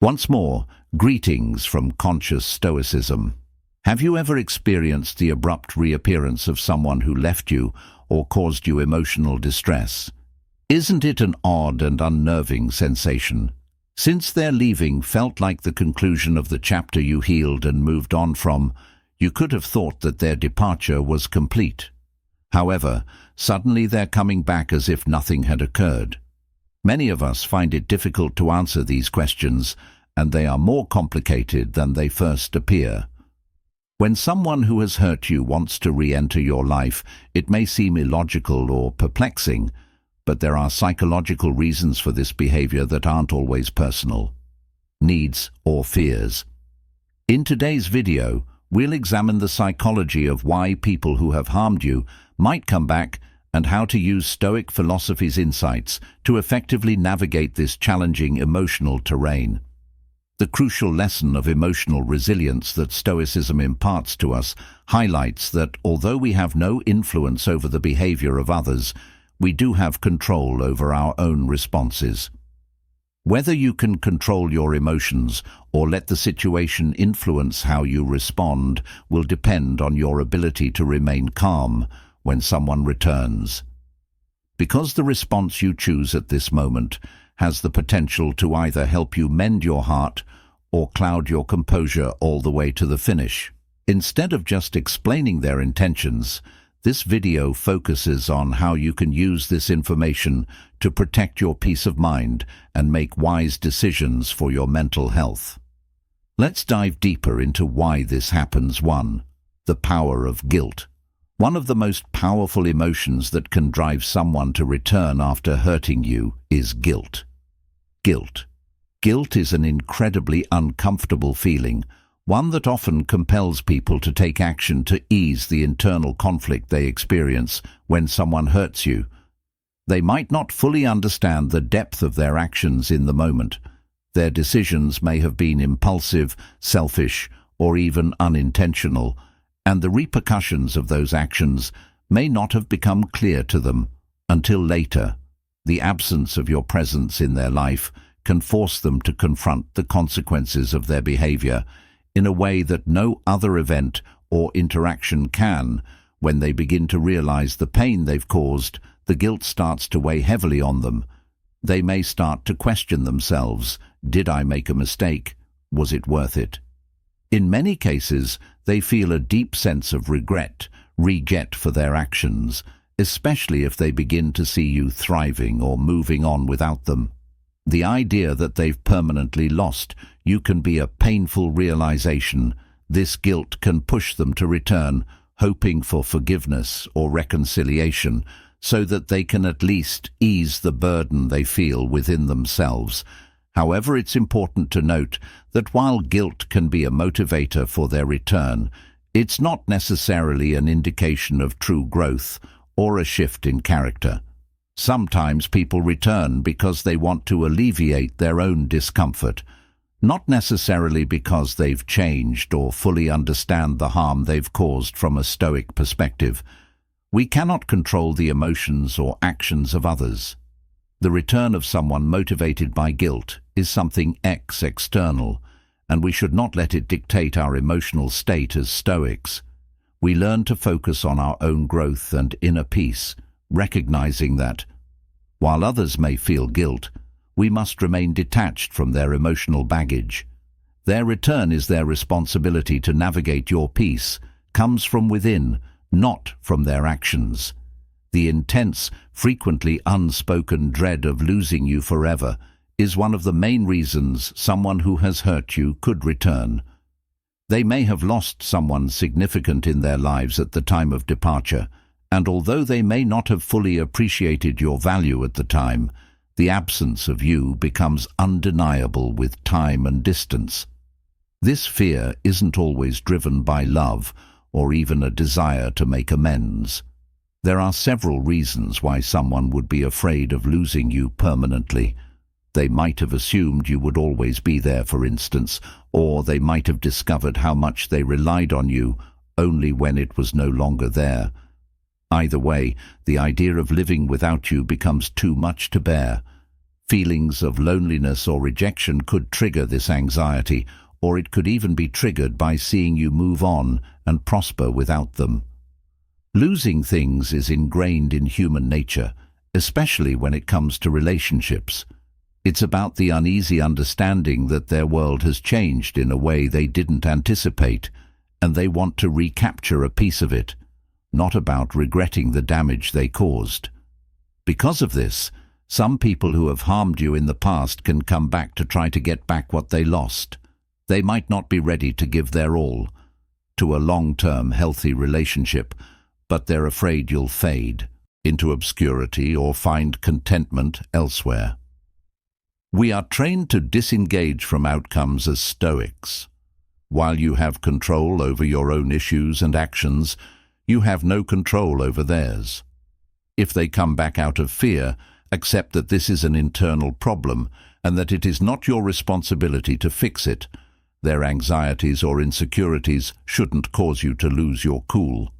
Once more, greetings from conscious Stoicism. Have you ever experienced the abrupt reappearance of someone who left you or caused you emotional distress? Isn't it an odd and unnerving sensation? Since their leaving felt like the conclusion of the chapter you healed and moved on from, you could have thought that their departure was complete. However, suddenly they're coming back as if nothing had occurred. Many of us find it difficult to answer these questions, and they are more complicated than they first appear. When someone who has hurt you wants to re-enter your life, it may seem illogical or perplexing, but there are psychological reasons for this behavior that aren't always personal, needs or fears. In today's video, we'll examine the psychology of why people who have harmed you might come back and how to use Stoic philosophy's insights to effectively navigate this challenging emotional terrain. The crucial lesson of emotional resilience that Stoicism imparts to us highlights that although we have no influence over the behavior of others, we do have control over our own responses. Whether you can control your emotions or let the situation influence how you respond will depend on your ability to remain calm when someone returns. Because the response you choose at this moment has the potential to either help you mend your heart or cloud your composure all the way to the finish. Instead of just explaining their intentions, this video focuses on how you can use this information to protect your peace of mind and make wise decisions for your mental health. Let's dive deeper into why this happens. 1. The power of guilt. One of the most powerful emotions that can drive someone to return after hurting you is guilt. Guilt. Guilt is an incredibly uncomfortable feeling, one that often compels people to take action to ease the internal conflict they experience when someone hurts you. They might not fully understand the depth of their actions in the moment. Their decisions may have been impulsive, selfish, or even unintentional, and the repercussions of those actions may not have become clear to them until later. The absence of your presence in their life can force them to confront the consequences of their behavior in a way that no other event or interaction can. When they begin to realize the pain they've caused, the guilt starts to weigh heavily on them. They may start to question themselves. Did I make a mistake? Was it worth it? In many cases, they feel a deep sense of regret for their actions, especially if they begin to see you thriving or moving on without them. The idea that they've permanently lost you can be a painful realization. This guilt can push them to return, hoping for forgiveness or reconciliation, so that they can at least ease the burden they feel within themselves. However, it's important to note that while guilt can be a motivator for their return, it's not necessarily an indication of true growth or a shift in character. Sometimes people return because they want to alleviate their own discomfort, not necessarily because they've changed or fully understand the harm they've caused from a Stoic perspective. We cannot control the emotions or actions of others. The return of someone motivated by guilt is something external, and we should not let it dictate our emotional state as Stoics. We learn to focus on our own growth and inner peace, recognizing that, while others may feel guilt, we must remain detached from their emotional baggage. Their return is their responsibility. To navigate your peace comes from within, not from their actions. The intense, frequently unspoken dread of losing you forever is one of the main reasons someone who has hurt you could return. They may have lost someone significant in their lives at the time of departure, and although they may not have fully appreciated your value at the time, the absence of you becomes undeniable with time and distance. This fear isn't always driven by love or even a desire to make amends. There are several reasons why someone would be afraid of losing you permanently. They might have assumed you would always be there, for instance, or they might have discovered how much they relied on you only when it was no longer there. Either way, the idea of living without you becomes too much to bear. Feelings of loneliness or rejection could trigger this anxiety, or it could even be triggered by seeing you move on and prosper without them. Losing things is ingrained in human nature, especially when it comes to relationships. It's about the uneasy understanding that their world has changed in a way they didn't anticipate, and they want to recapture a piece of it, not about regretting the damage they caused. Because of this, some people who have harmed you in the past can come back to try to get back what they lost. They might not be ready to give their all to a long-term healthy relationship, but they're afraid you'll fade into obscurity or find contentment elsewhere. We are trained to disengage from outcomes as Stoics. While you have control over your own issues and actions, you have no control over theirs. If they come back out of fear, accept that this is an internal problem and that it is not your responsibility to fix it. Their anxieties or insecurities shouldn't cause you to lose your cool.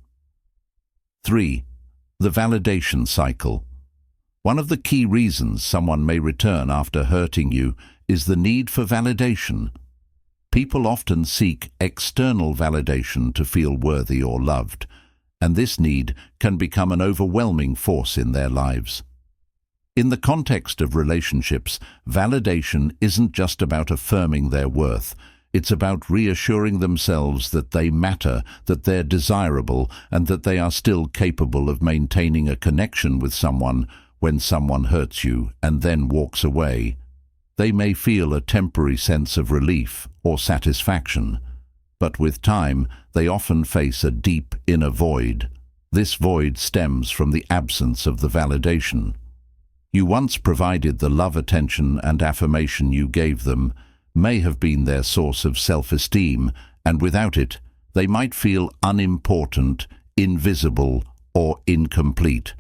3. The validation cycle. One of the key reasons someone may return after hurting you is the need for validation. People often seek external validation to feel worthy or loved, and this need can become an overwhelming force in their lives. In the context of relationships, validation isn't just about affirming their worth. It's about reassuring themselves that they matter, that they're desirable, and that they are still capable of maintaining a connection with someone when someone hurts you and then walks away. They may feel a temporary sense of relief or satisfaction, but with time they often face a deep inner void. This void stems from the absence of the validation. You once provided the love, attention, and affirmation you gave them may have been their source of self-esteem, and without it, they might feel unimportant, invisible, or incomplete.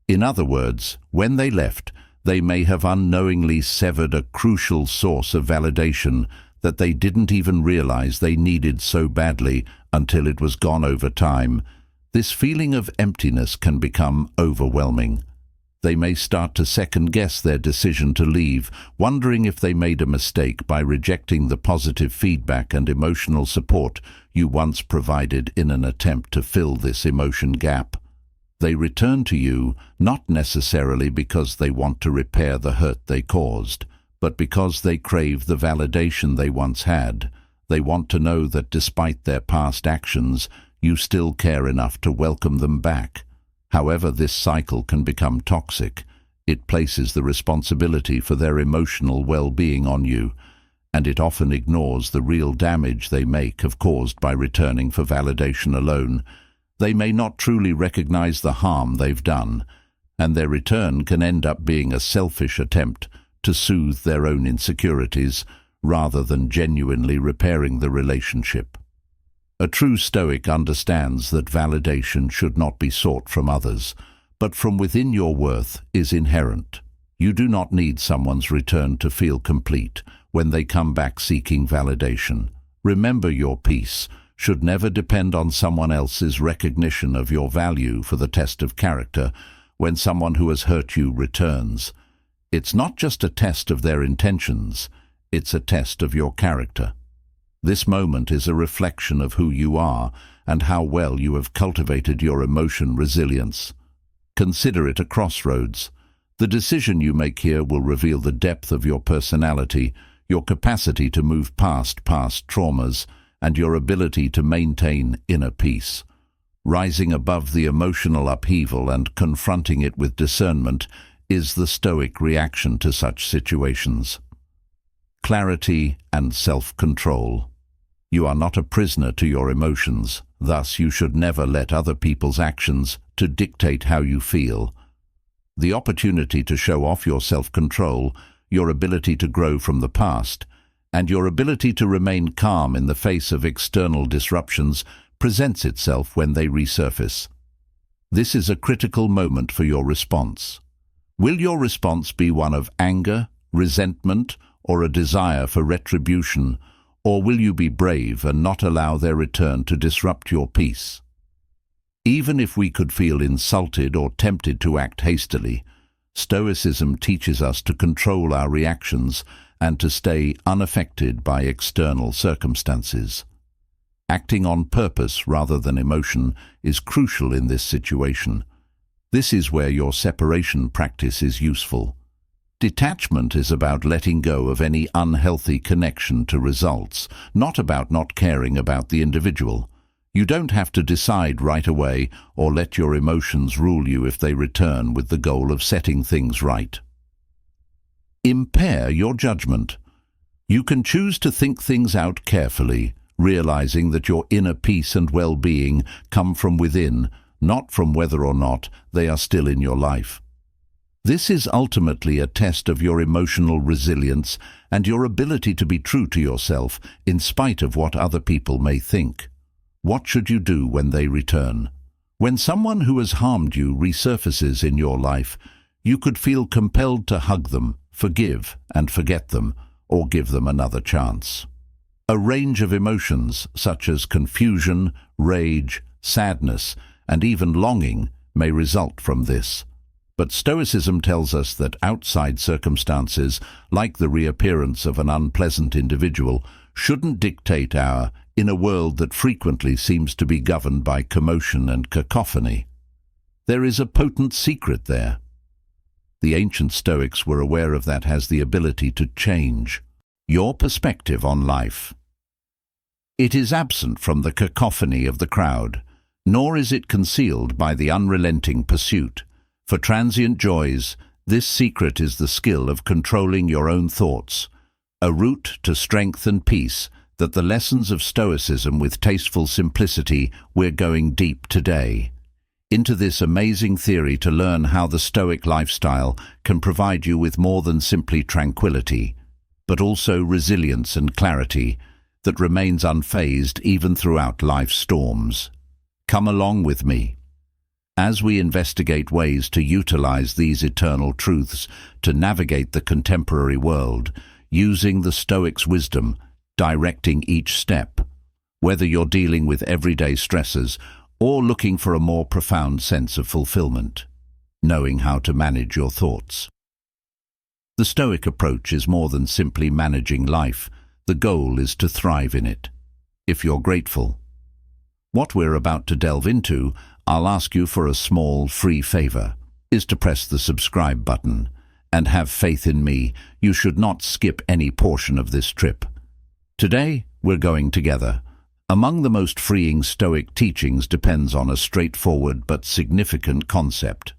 In other words, when they left, they may have unknowingly severed a crucial source of validation that they didn't even realize they needed so badly until it was gone over time. This feeling of emptiness can become overwhelming. They may start to second-guess their decision to leave, wondering if they made a mistake by rejecting the positive feedback and emotional support you once provided in an attempt to fill this emotion gap. They return to you not necessarily because they want to repair the hurt they caused, but because they crave the validation they once had. They want to know that despite their past actions, you still care enough to welcome them back. However, this cycle can become toxic. It places the responsibility for their emotional well-being on you, and it often ignores the real damage they may have caused by returning for validation alone. They may not truly recognize the harm they've done, and their return can end up being a selfish attempt to soothe their own insecurities rather than genuinely repairing the relationship. A true Stoic understands that validation should not be sought from others, but from within. Your worth is inherent. You do not need someone's return to feel complete when they come back seeking validation. Remember, your peace should never depend on someone else's recognition of your value for the test of character when someone who has hurt you returns. It's not just a test of their intentions, it's a test of your character. This moment is a reflection of who you are and how well you have cultivated your emotion resilience. Consider it a crossroads. The decision you make here will reveal the depth of your personality, your capacity to move past past traumas, and your ability to maintain inner peace. Rising above the emotional upheaval and confronting it with discernment is the Stoic reaction to such situations. Clarity and self-control. You are not a prisoner to your emotions, thus you should never let other people's actions to dictate how you feel. The opportunity to show off your self-control, your ability to grow from the past, and your ability to remain calm in the face of external disruptions presents itself when they resurface. This is a critical moment for your response. Will your response be one of anger, resentment, or a desire for retribution? Or will you be brave and not allow their return to disrupt your peace? Even if we could feel insulted or tempted to act hastily, Stoicism teaches us to control our reactions and to stay unaffected by external circumstances. Acting on purpose rather than emotion is crucial in this situation. This is where your separation practice is useful. Detachment is about letting go of any unhealthy connection to results, not about not caring about the individual. You don't have to decide right away or let your emotions rule you if they return with the goal of setting things right. Impair your judgment. You can choose to think things out carefully, realizing that your inner peace and well-being come from within, not from whether or not they are still in your life. This is ultimately a test of your emotional resilience and your ability to be true to yourself in spite of what other people may think. What should you do when they return? When someone who has harmed you resurfaces in your life, you could feel compelled to hug them, forgive and forget them, or give them another chance. A range of emotions, such as confusion, rage, sadness, and even longing, may result from this. But Stoicism tells us that outside circumstances, like the reappearance of an unpleasant individual, shouldn't dictate our inner world that frequently seems to be governed by commotion and cacophony. There is a potent secret there. The ancient Stoics were aware of that as the ability to change your perspective on life. It is absent from the cacophony of the crowd, nor is it concealed by the unrelenting pursuit. For transient joys, this secret is the skill of controlling your own thoughts, a route to strength and peace that the lessons of Stoicism with tasteful simplicity we're going deep today. Into this amazing theory to learn how the Stoic lifestyle can provide you with more than simply tranquility, but also resilience and clarity that remains unfazed even throughout life's storms. Come along with me as we investigate ways to utilize these eternal truths to navigate the contemporary world, using the Stoics' wisdom, directing each step, whether you're dealing with everyday stresses or looking for a more profound sense of fulfillment, knowing how to manage your thoughts. The Stoic approach is more than simply managing life. The goal is to thrive in it, if you're grateful. What we're about to delve into, I'll ask you for a small, free favor, is to press the subscribe button, and have faith in me, you should not skip any portion of this trip. Today, we're going together. Among the most freeing Stoic teachings depends on a straightforward but significant concept.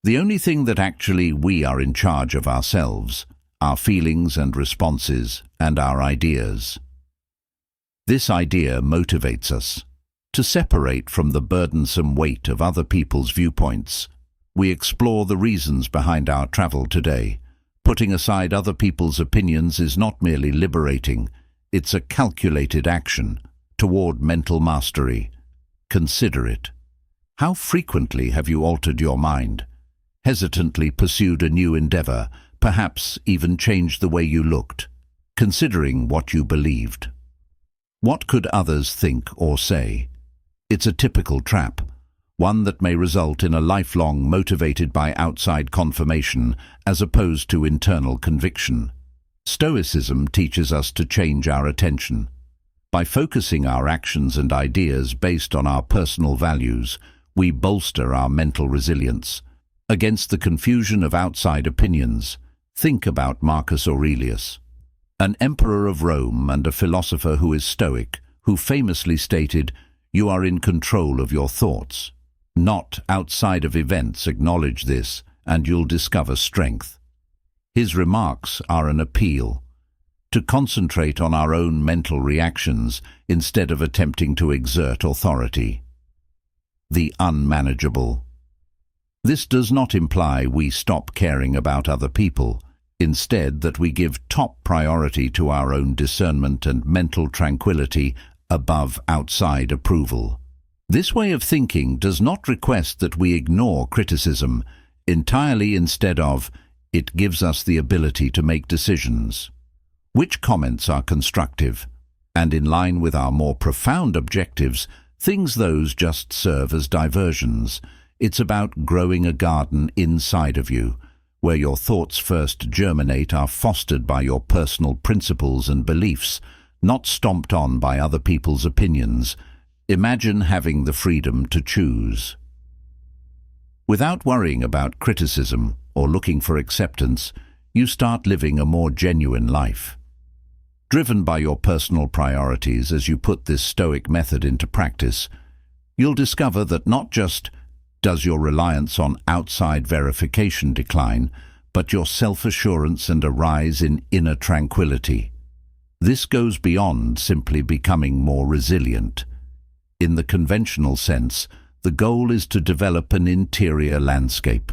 The only thing that actually we are in charge of ourselves, our feelings and responses, and our ideas. This idea motivates us to separate from the burdensome weight of other people's viewpoints. We explore the reasons behind our travel today. Putting aside other people's opinions is not merely liberating, it's a calculated action toward mental mastery. Consider it. How frequently have you altered your mind, hesitantly pursued a new endeavor, perhaps even changed the way you looked, considering what you believed? What could others think or say? It's a typical trap, one that may result in a lifelong motivated by outside confirmation as opposed to internal conviction. Stoicism teaches us to change our attention. By focusing our actions and ideas based on our personal values, we bolster our mental resilience. Against the confusion of outside opinions, think about Marcus Aurelius, an emperor of Rome and a philosopher who is Stoic, who famously stated, "You are in control of your thoughts. Not outside of events. Acknowledge this, and you'll discover strength." His remarks are an appeal to concentrate on our own mental reactions instead of attempting to exert authority. The unmanageable. This does not imply we stop caring about other people, instead that we give top priority to our own discernment and mental tranquility above outside approval. This way of thinking does not request that we ignore criticism entirely. Instead of, it gives us the ability to make decisions. Which comments are constructive and in line with our more profound objectives, things those just serve as diversions. It's about growing a garden inside of you, where your thoughts first germinate, are fostered by your personal principles and beliefs, not stomped on by other people's opinions. Imagine having the freedom to choose. Without worrying about criticism or looking for acceptance, you start living a more genuine life. Driven by your personal priorities as you put this Stoic method into practice, you'll discover that not just does your reliance on outside verification decline, but your self-assurance and a rise in inner tranquility. This goes beyond simply becoming more resilient. In the conventional sense, the goal is to develop an interior landscape,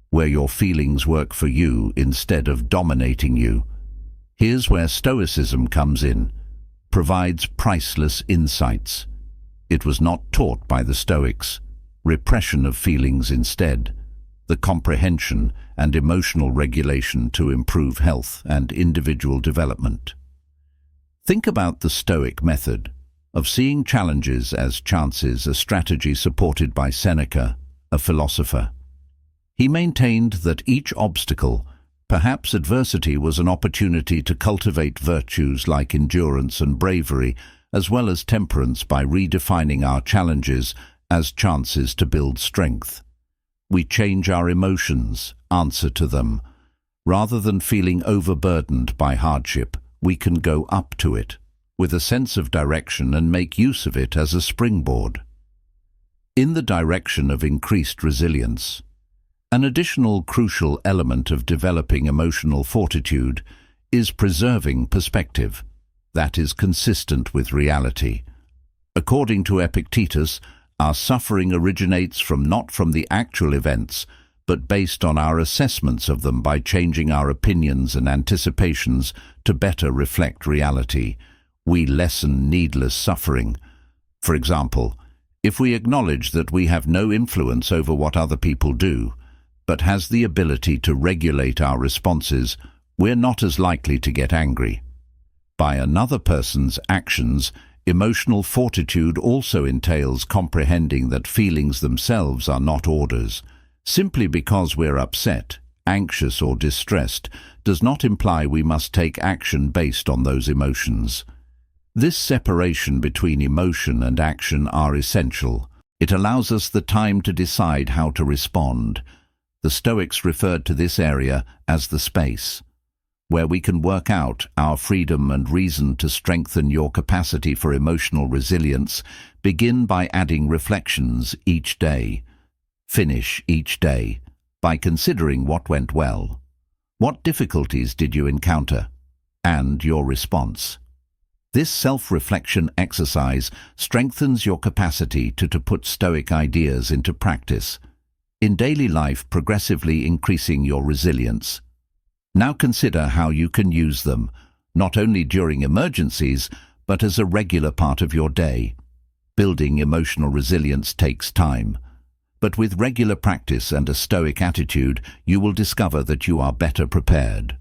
where your feelings work for you instead of dominating you. Here's where Stoicism comes in, provides priceless insights. It was not taught by the Stoics. Repression of feelings instead, the comprehension and emotional regulation to improve health and individual development. Think about the Stoic method of seeing challenges as chances, a strategy supported by Seneca, a philosopher. He maintained that each obstacle, perhaps adversity, was an opportunity to cultivate virtues like endurance and bravery, as well as temperance, by redefining our challenges as chances to build strength. We change our emotions, answer to them. Rather than feeling overburdened by hardship, we can go up to it with a sense of direction and make use of it as a springboard. In the direction of increased resilience, an additional crucial element of developing emotional fortitude is preserving perspective that is consistent with reality. According to Epictetus, our suffering originates not from the actual events, but based on our assessments of them by changing our opinions and anticipations to better reflect reality. We lessen needless suffering. For example, if we acknowledge that we have no influence over what other people do, but has the ability to regulate our responses, we're not as likely to get angry by another person's actions. Emotional fortitude also entails comprehending that feelings themselves are not orders. Simply because we're upset, anxious, or distressed does not imply we must take action based on those emotions. This separation between emotion and action are essential. It allows us the time to decide how to respond. The Stoics referred to this area as the space, where we can work out our freedom and reason. To strengthen your capacity for emotional resilience, begin by adding reflections each day. Finish each day by considering what went well. What difficulties did you encounter? And your response. This self-reflection exercise strengthens your capacity to put Stoic ideas into practice in daily life, progressively increasing your resilience. Now consider how you can use them, not only during emergencies, but as a regular part of your day. Building emotional resilience takes time, but with regular practice and a Stoic attitude, you will discover that you are better prepared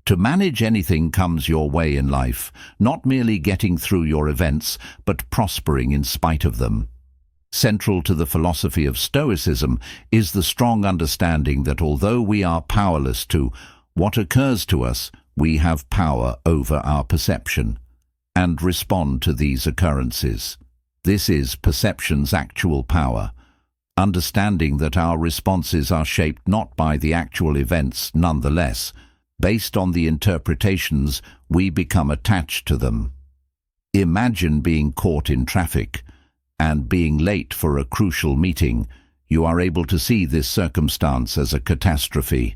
to manage anything comes your way in life, not merely getting through your events, but prospering in spite of them. Central to the philosophy of Stoicism is the strong understanding that although we are powerless to what occurs to us, we have power over our perception and respond to these occurrences. This is perception's actual power, understanding that our responses are shaped not by the actual events. Nonetheless, based on the interpretations, we become attached to them. Imagine being caught in traffic and being late for a crucial meeting. You are able to see this circumstance as a catastrophe.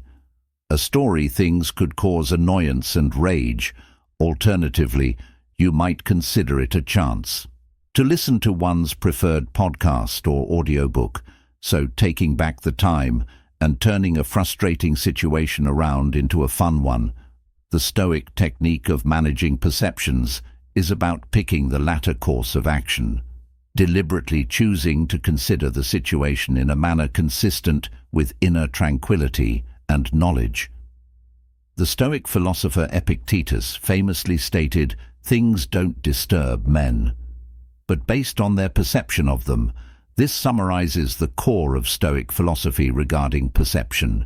A story things could cause annoyance and rage. Alternatively, you might consider it a chance to listen to one's preferred podcast or audiobook, so taking back the time and turning a frustrating situation around into a fun one. The Stoic technique of managing perceptions is about picking the latter course of action, deliberately choosing to consider the situation in a manner consistent with inner tranquility and knowledge. The Stoic philosopher Epictetus famously stated, "Things don't disturb men, but based on their perception of them, This summarizes the core of Stoic philosophy regarding perception.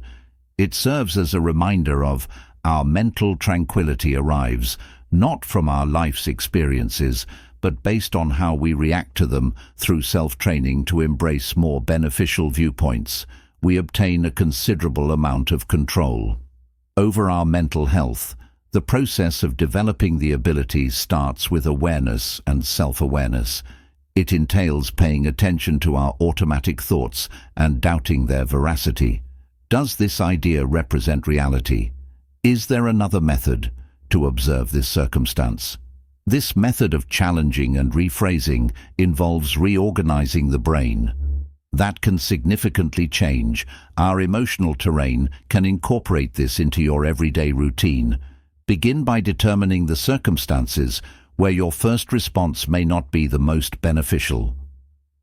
It serves as a reminder of our mental tranquility arrives not from our life's experiences, but based on how we react to them through self-training to embrace more beneficial viewpoints. We obtain a considerable amount of control over our mental health. The process of developing the abilities starts with awareness and self-awareness. It entails paying attention to our automatic thoughts and doubting their veracity. Does this idea represent reality? Is there another method to observe this circumstance? This method of challenging and rephrasing involves reorganizing the brain. That can significantly change our emotional terrain. Can incorporate this into your everyday routine. Begin by determining the circumstances where your first response may not be the most beneficial.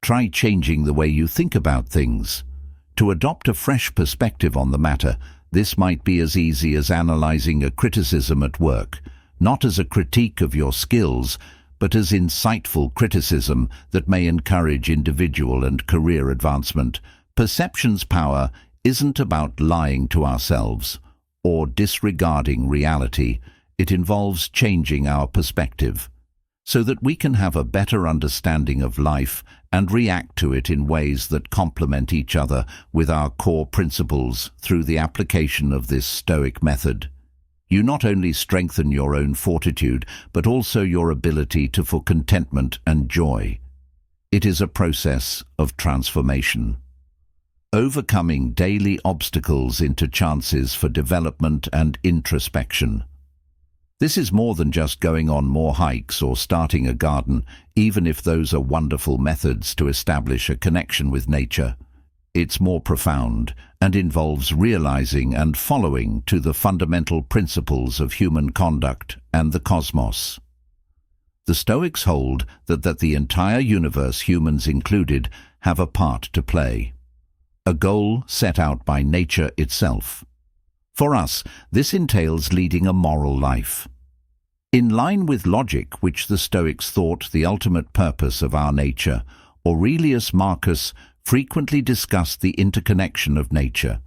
Try changing the way you think about things. To adopt a fresh perspective on the matter, this might be as easy as analyzing a criticism at work, not as a critique of your skills, but as insightful criticism that may encourage individual and career advancement. Perception's power isn't about lying to ourselves or disregarding reality. It involves changing our perspective so that we can have a better understanding of life and react to it in ways that complement each other with our core principles. Through the application of this Stoic method, you not only strengthen your own fortitude, but also your ability for contentment and joy. It is a process of transformation, overcoming daily obstacles into chances for development and introspection. This is more than just going on more hikes or starting a garden, even if those are wonderful methods to establish a connection with nature. It's more profound and involves realizing and following to the fundamental principles of human conduct and the cosmos. The Stoics hold that the entire universe, humans included, have a part to play, a goal set out by nature itself. For us, this entails leading a moral life in line with logic, which the Stoics thought the ultimate purpose of our nature. Aurelius Marcus frequently discussed the interconnection of nature.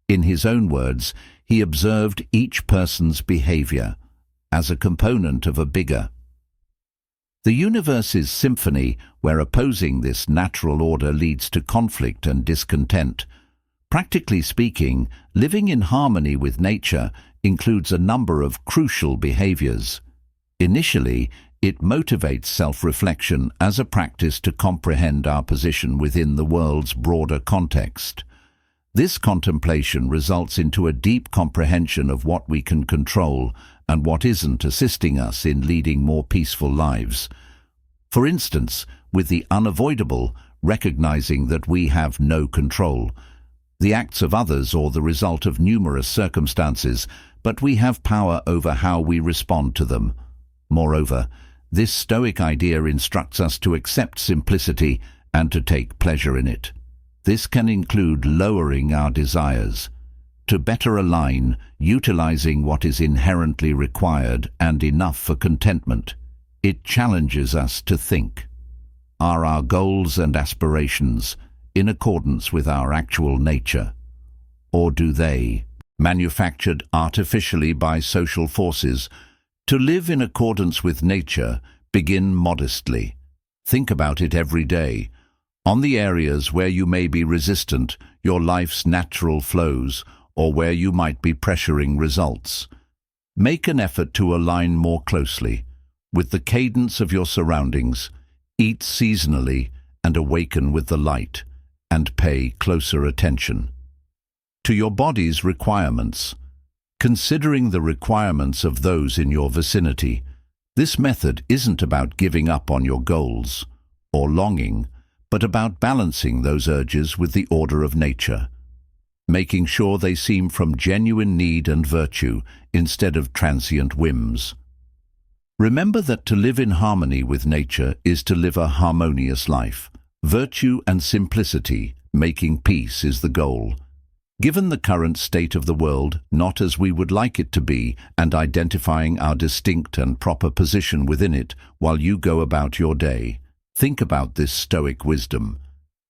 In his own words, he observed each person's behavior as a component of a bigger. The universe's symphony, where opposing this natural order leads to conflict and discontent. Practically speaking, living in harmony with nature includes a number of crucial behaviors. Initially, it motivates self-reflection as a practice to comprehend our position within the world's broader context. This contemplation results into a deep comprehension of what we can control and what isn't, assisting us in leading more peaceful lives. For instance, with the unavoidable, recognizing that we have no control, the acts of others or the result of numerous circumstances, but we have power over how we respond to them. Moreover, this Stoic idea instructs us to accept simplicity and to take pleasure in it. This can include lowering our desires, to better align, utilizing what is inherently required and enough for contentment. It challenges us to think. Are our goals and aspirations in accordance with our actual nature? Or do they, manufactured artificially by social forces? To live in accordance with nature, begin modestly. Think about it every day. On the areas where you may be resistant, your life's natural flows, or where you might be pressuring results. Make an effort to align more closely with the cadence of your surroundings. Eat seasonally and awaken with the light, and pay closer attention to your body's requirements, considering the requirements of those in your vicinity. This method isn't about giving up on your goals or longing, but about balancing those urges with the order of nature, making sure they seem from genuine need and virtue instead of transient whims. Remember that to live in harmony with nature is to live a harmonious life. Virtue and simplicity, making peace, is the goal. Given the current state of the world, not as we would like it to be, and identifying our distinct and proper position within it while you go about your day. Think about this Stoic wisdom.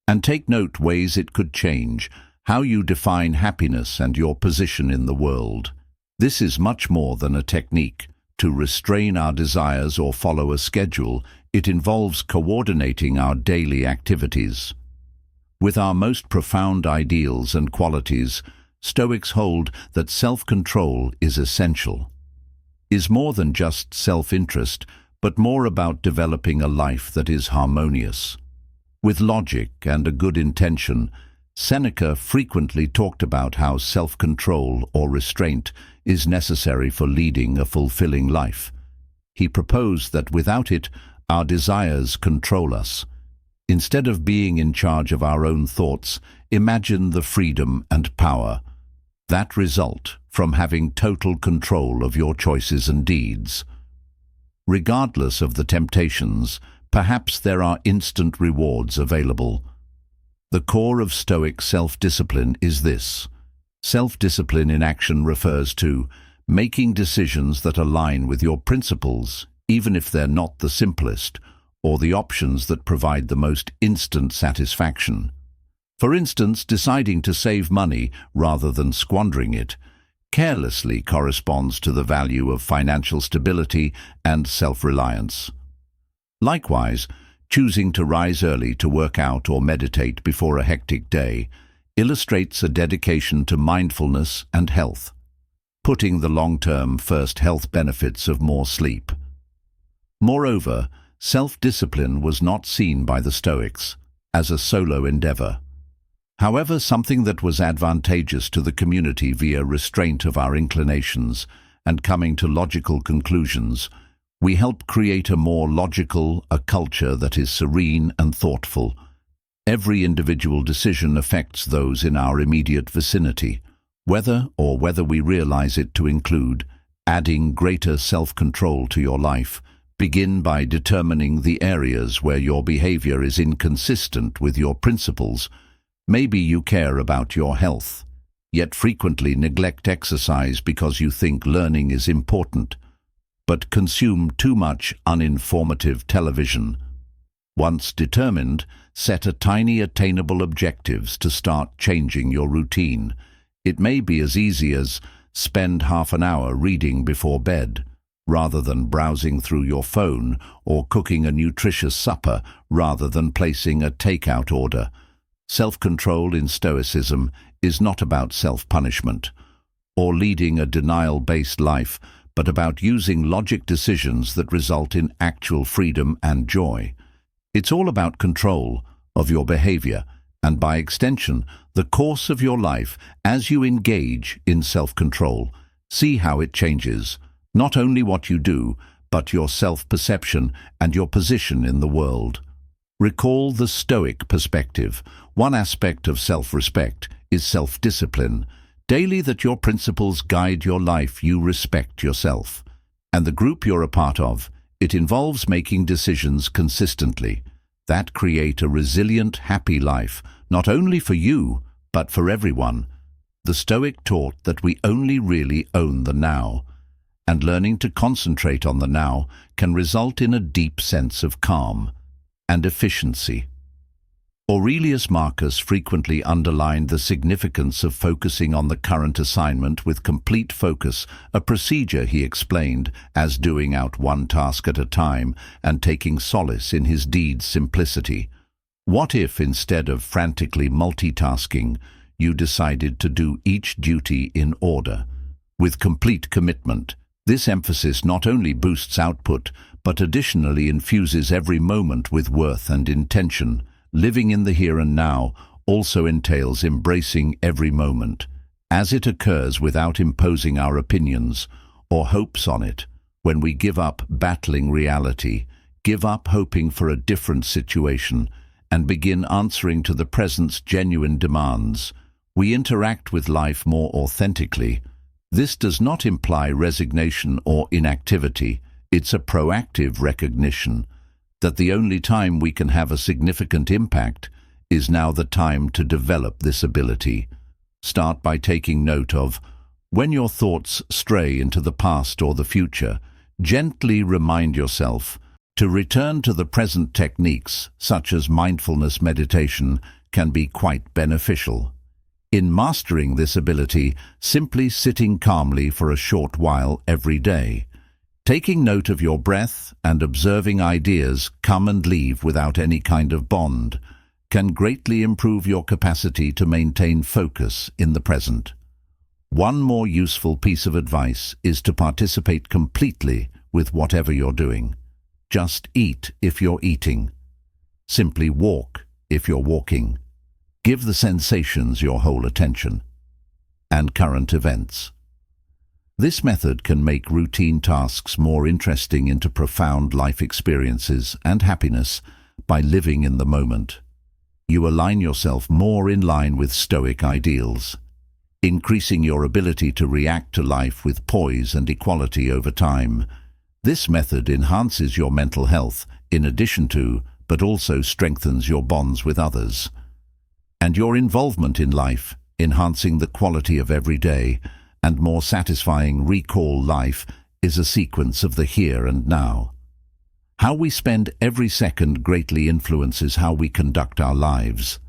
And take note ways it could change, how you define happiness and your position in the world. This is much more than a technique. To restrain our desires or follow a schedule, it involves coordinating our daily activities. With our most profound ideals and qualities, Stoics hold that self-control is essential. Is more than just self-interest, but more about developing a life that is harmonious. With logic and a good intention, Seneca frequently talked about how self-control or restraint is necessary for leading a fulfilling life. He proposed that without it, our desires control us. Instead of being in charge of our own thoughts, imagine the freedom and power that result from having total control of your choices and deeds. Regardless of the temptations, perhaps there are instant rewards available. The core of Stoic self-discipline is this. Self-discipline in action refers to making decisions that align with your principles, even if they're not the simplest, or the options that provide the most instant satisfaction. For instance, deciding to save money rather than squandering it carelessly corresponds to the value of financial stability and self-reliance. Likewise, choosing to rise early to work out or meditate before a hectic day illustrates a dedication to mindfulness and health, putting the long-term first health benefits of more sleep. Moreover, self-discipline was not seen by the Stoics as a solo endeavor. However, something that was advantageous to the community via restraint of our inclinations and coming to logical conclusions, we help create a more logical, a culture that is serene and thoughtful. Every individual decision affects those in our immediate vicinity, whether we realize it to include adding greater self-control to your life. Begin by determining the areas where your behavior is inconsistent with your principles. Maybe you care about your health, yet frequently neglect exercise because you think learning is important, but consume too much uninformative television. Once determined, set a tiny attainable objectives to start changing your routine. It may be as easy as spend half an hour reading before bed, rather than browsing through your phone, or cooking a nutritious supper rather than placing a takeout order. Self-control in Stoicism is not about self-punishment or leading a denial-based life, but about using logic decisions that result in actual freedom and joy. It's all about control of your behavior and, by extension, the course of your life as you engage in self-control. See how it changes not only what you do, but your self-perception and your position in the world. Recall the Stoic perspective. One aspect of self-respect is self-discipline. Daily that your principles guide your life, you respect yourself and the group you're a part of. It involves making decisions consistently that create a resilient, happy life, not only for you, but for everyone. The Stoic taught that we only really own the now, and learning to concentrate on the now can result in a deep sense of calm and efficiency. Aurelius Marcus frequently underlined the significance of focusing on the current assignment with complete focus, a procedure he explained as doing out one task at a time and taking solace in his deed's simplicity. What if, instead of frantically multitasking, you decided to do each duty in order, with complete commitment? This emphasis not only boosts output, but additionally infuses every moment with worth and intention. Living in the here and now also entails embracing every moment as it occurs without imposing our opinions or hopes on it. When we give up battling reality, give up hoping for a different situation, and begin answering to the present's genuine demands, we interact with life more authentically. This does not imply resignation or inactivity. It's a proactive recognition that the only time we can have a significant impact is now the time to develop this ability. Start by taking note of when your thoughts stray into the past or the future. Gently remind yourself to return to the present. Techniques such as mindfulness meditation can be quite beneficial. In mastering this ability, simply sitting calmly for a short while every day, taking note of your breath and observing ideas come and leave without any kind of bond, can greatly improve your capacity to maintain focus in the present. One more useful piece of advice is to participate completely with whatever you're doing. Just eat if you're eating. Simply walk if you're walking. Give the sensations your whole attention. And current events. This method can make routine tasks more interesting into profound life experiences and happiness by living in the moment. You align yourself more in line with Stoic ideals, increasing your ability to react to life with poise and equality over time. This method enhances your mental health in addition to, but also strengthens your bonds with others, and your involvement in life, enhancing the quality of every day and more satisfying recall life is a sequence of the here and now. How we spend every second greatly influences how we conduct our lives.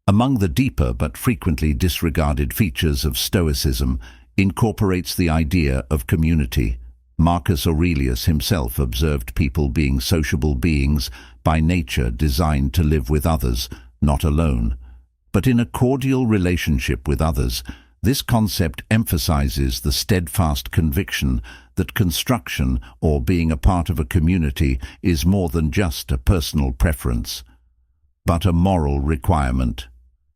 Among the deeper but frequently disregarded features of Stoicism incorporates the idea of community. Marcus Aurelius himself observed people being sociable beings by nature designed to live with others, not alone, but in a cordial relationship with others. This concept emphasizes the steadfast conviction that construction or being a part of a community is more than just a personal preference, but a moral requirement.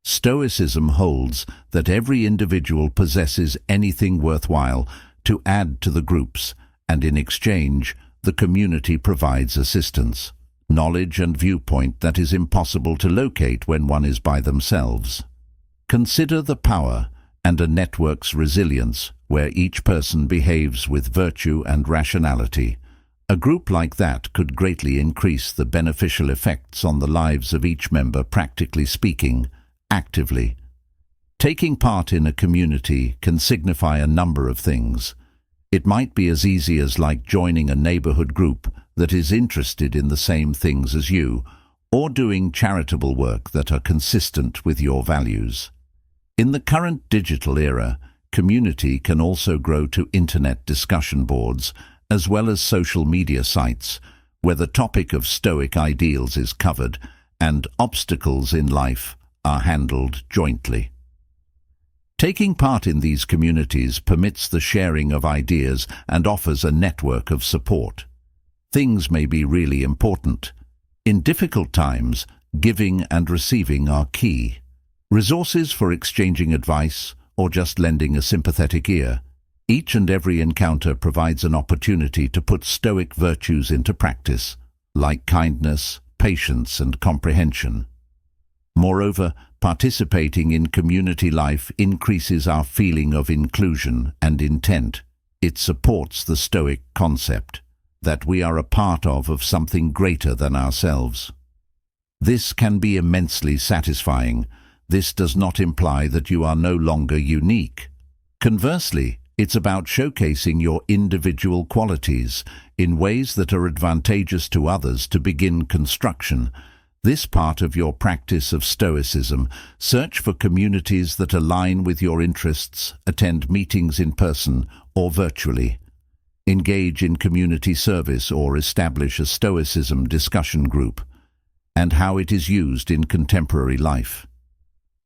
Stoicism holds that every individual possesses anything worthwhile to add to the groups, and in exchange, the community provides assistance, knowledge and viewpoint that is impossible to locate when one is by themselves. Consider the power and a network's resilience where each person behaves with virtue and rationality. A group like that could greatly increase the beneficial effects on the lives of each member, practically speaking, actively. Taking part in a community can signify a number of things. It might be as easy as like joining a neighborhood group that is interested in the same things as you, or doing charitable work that are consistent with your values. In the current digital era, community can also grow to internet discussion boards, as well as social media sites, where the topic of Stoic ideals is covered and obstacles in life are handled jointly. Taking part in these communities permits the sharing of ideas and offers a network of support. Things may be really important. In difficult times, giving and receiving are key. Resources for exchanging advice or just lending a sympathetic ear. Each and every encounter provides an opportunity to put Stoic virtues into practice, like kindness, patience, and comprehension. Moreover, participating in community life increases our feeling of inclusion and intent. It supports the Stoic concept that we are a part of something greater than ourselves. This can be immensely satisfying. This does not imply that you are no longer unique. Conversely, it's about showcasing your individual qualities in ways that are advantageous to others to begin construction. This part of your practice of Stoicism, search for communities that align with your interests, attend meetings in person or virtually. Engage in community service or establish a Stoicism discussion group, and how it is used in contemporary life.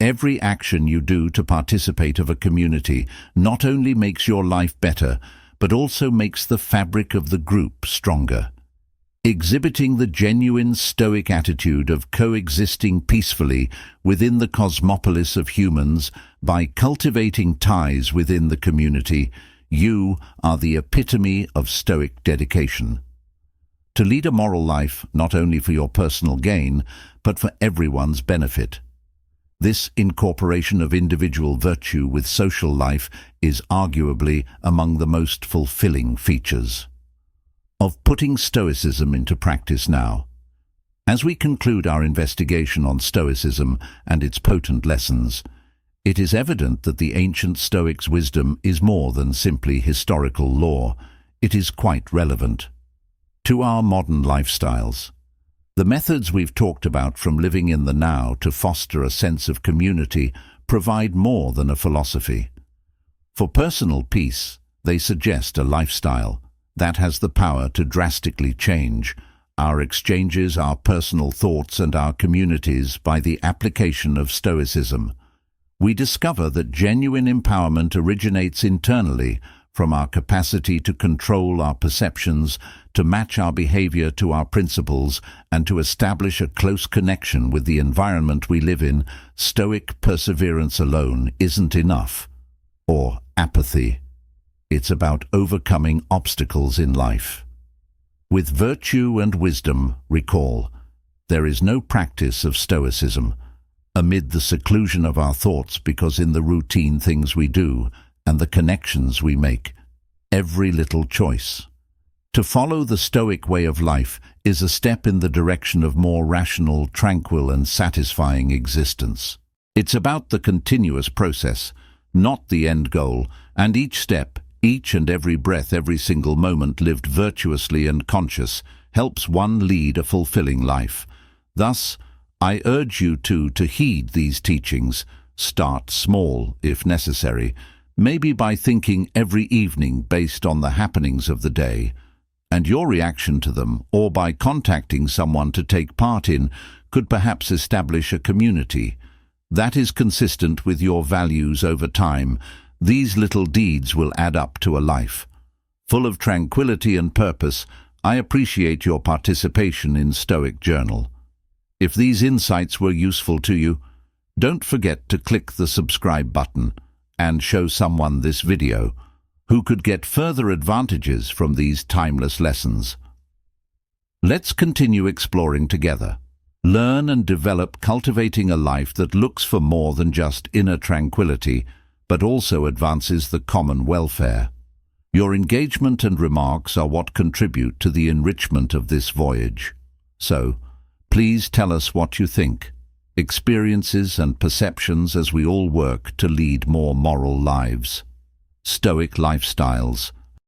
Every action you do to participate of a community not only makes your life better, but also makes the fabric of the group stronger. Exhibiting the genuine Stoic attitude of coexisting peacefully within the cosmopolis of humans by cultivating ties within the community, you are the epitome of Stoic dedication. To lead a moral life not only for your personal gain, but for everyone's benefit. This incorporation of individual virtue with social life is arguably among the most fulfilling features of putting Stoicism into practice now. As we conclude our investigation on Stoicism and its potent lessons, it is evident that the ancient Stoics' wisdom is more than simply historical lore. It is quite relevant to our modern lifestyles. The methods we've talked about, from living in the now to foster a sense of community, provide more than a philosophy. For personal peace, they suggest a lifestyle that has the power to drastically change our exchanges, our personal thoughts, and our communities by the application of Stoicism. We discover that genuine empowerment originates internally, from our capacity to control our perceptions, to match our behavior to our principles, and to establish a close connection with the environment we live in. Stoic perseverance alone isn't enough. Or apathy. It's about overcoming obstacles in life. With virtue and wisdom, recall, there is no practice of Stoicism amid the seclusion of our thoughts, because in the routine things we do and the connections we make, every little choice. To follow the Stoic way of life is a step in the direction of more rational, tranquil, and satisfying existence. It's about the continuous process, not the end goal, and each step, each and every breath, every single moment lived virtuously and conscious, helps one lead a fulfilling life. Thus, I urge you to heed these teachings. Start small, if necessary, maybe by thinking every evening based on the happenings of the day, and your reaction to them, or by contacting someone to take part in, could perhaps establish a community that is consistent with your values over time. These little deeds will add up to a life full of tranquility and purpose. I appreciate your participation in Stoic Journal. If these insights were useful to you, don't forget to click the subscribe button and show someone this video who could get further advantages from these timeless lessons. Let's continue exploring together. Learn and develop, cultivating a life that looks for more than just inner tranquility, but also advances the common welfare. Your engagement and remarks are what contribute to the enrichment of this voyage. So, please tell us what you think, experiences and perceptions, as we all work to lead more moral lives. Stoic lifestyles.